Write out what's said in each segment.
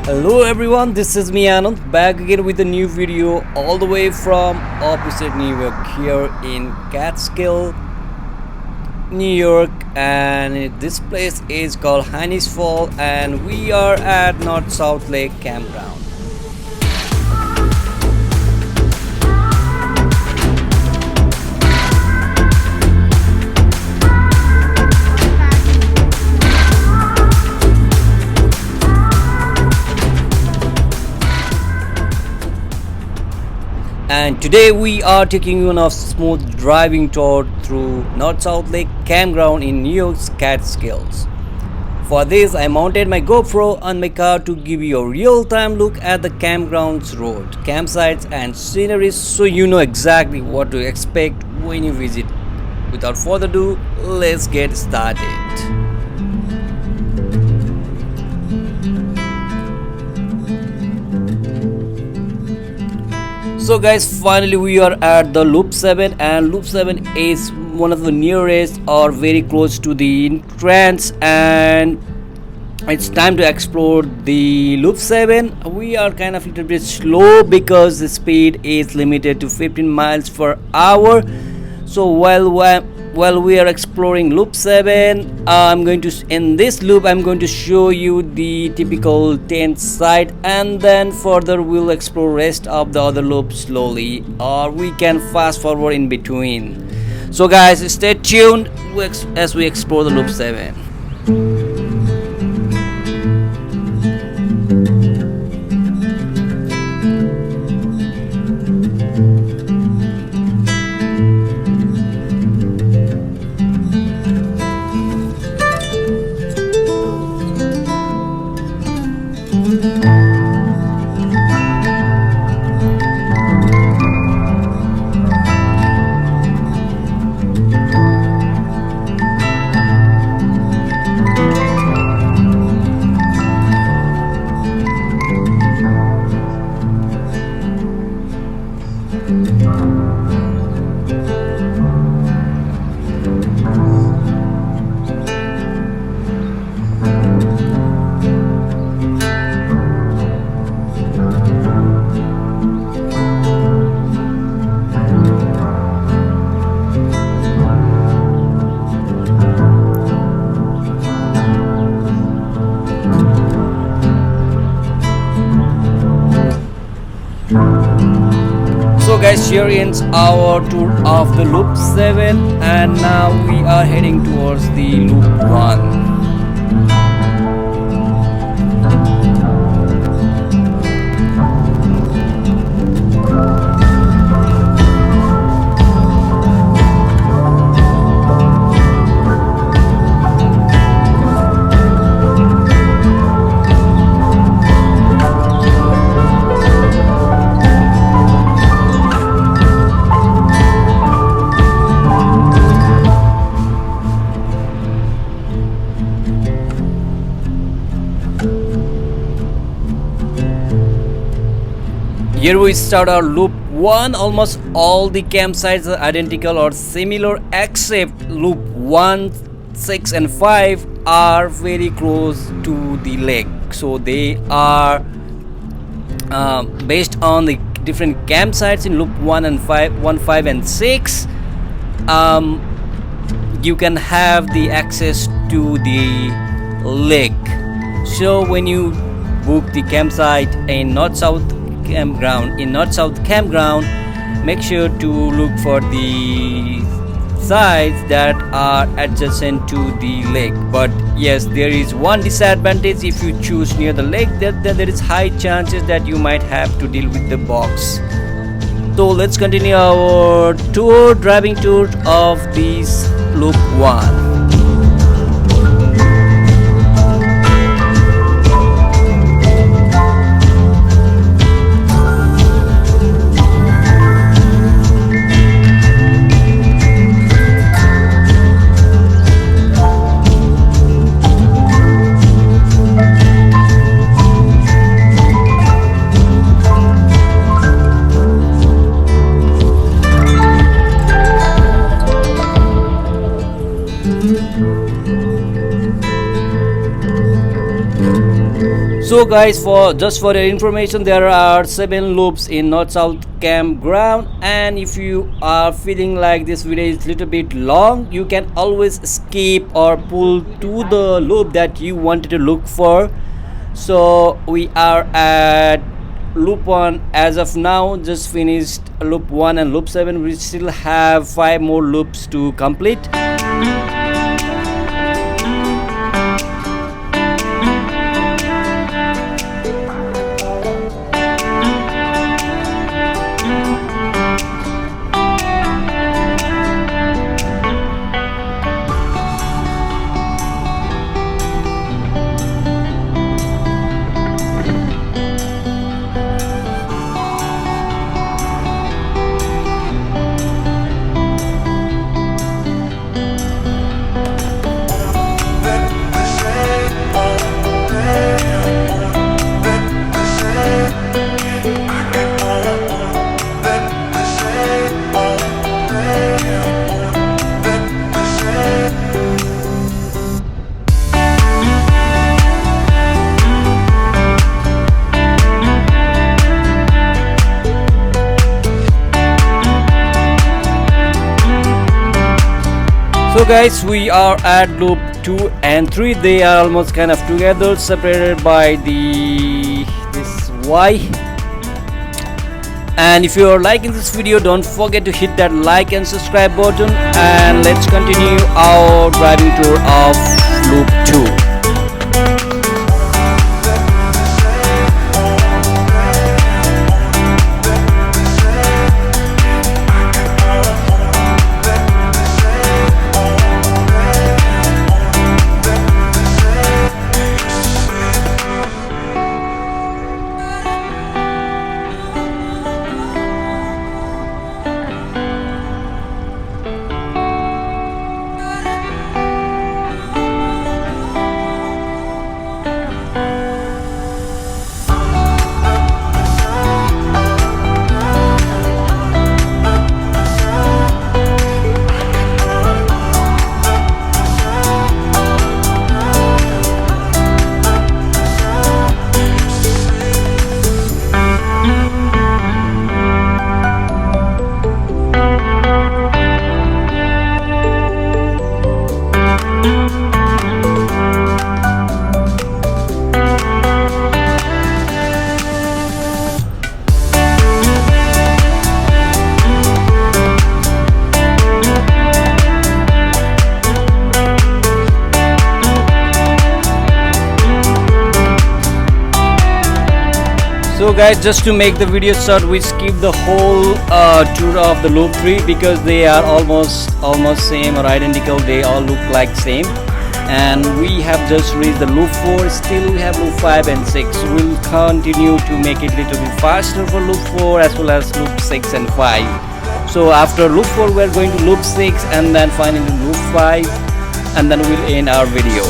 Hello everyone, this is me Anand back again with a new video all the way from opposite New York here in Catskills, New York, and this place is called Haines Fall and we are at North South Lake Campground. And today we are taking you on a smooth driving tour through North South Lake Campground in New York's Catskills. For this, I mounted my GoPro on my car to give you a real-time look at the campground's road, campsites and sceneries so you know exactly what to expect when you visit. Without further ado, let's get started. So guys, finally we are at the Loop 7 and Loop 7 is one of the nearest or very close to the entrance, and it's time to explore the Loop 7. We are kind of a little bit slow because the speed is limited to 15 miles per hour. So while we are exploring Loop 7, in this loop I'm going to show you the typical tent site, and then further we'll explore rest of the other loops slowly, or we can fast forward in between. So guys, stay tuned as we explore the Loop 7. So guys, here ends our tour of the Loop 7, and now we are heading towards the Loop 1. Here we start our Loop 1. Almost all the campsites are identical or similar, except Loop 1, 6 and 5 are very close to the lake. So they are based on the different campsites in Loop 1 and 5 and 6. You can have the access to the lake. So when you book the campsite in North South Campground, make sure to look for the sites that are adjacent to the lake. But yes, there is one disadvantage: if you choose near the lake, then there is high chances that you might have to deal with the box. So let's continue our driving tour of this Loop 1. So guys, for your information, there are 7 loops in North South Campground, and if you are feeling like this video is little bit long, you can always skip or pull to the loop that you wanted to look for. So we are at loop 1 as of now, just finished loop 1 and loop 7. We still have 5 more loops to complete. So guys, we are at loop 2 and 3. They are almost kind of together, separated by this Y. And if you are liking this video, don't forget to hit that like and subscribe button, and let's continue our driving tour of loop 2. So guys, just to make the video short, we skip the whole tour of the loop 3 because they are almost same or identical. They all look like same, and we have just reached the loop 4. Still we have loop 5 and 6. We'll continue to make it little bit faster for loop 4 as well as loop 6 and 5. So after loop 4 we're going to loop 6 and then finally loop 5, and then we'll end our video.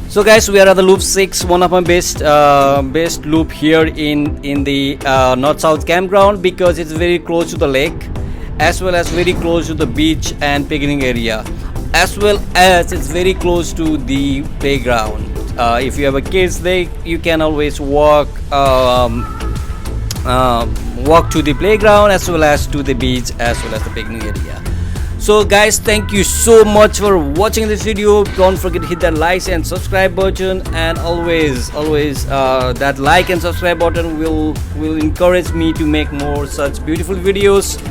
So guys, we are at the loop 6, one of my best loop here in the North South Campground, because it's very close to the lake as well as very close to the beach and picnic area, as well as it's very close to the playground. If you have a kids, you can always walk to the playground as well as to the beach as well as the picnic area. So guys, thank you so much for watching this video. Don't forget to hit that like and subscribe button, and always that like and subscribe button will encourage me to make more such beautiful videos.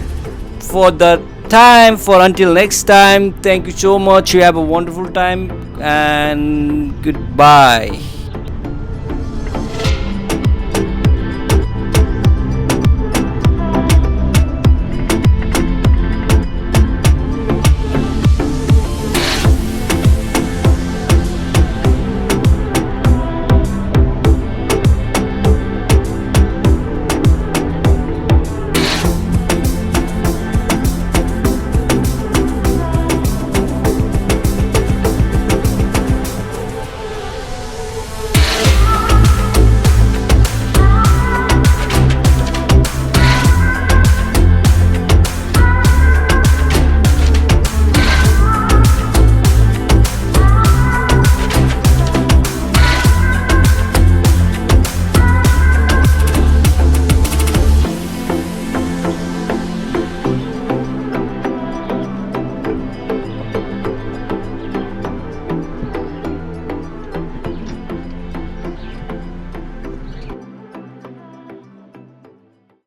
Until next time, thank you so much. You have a wonderful time and goodbye.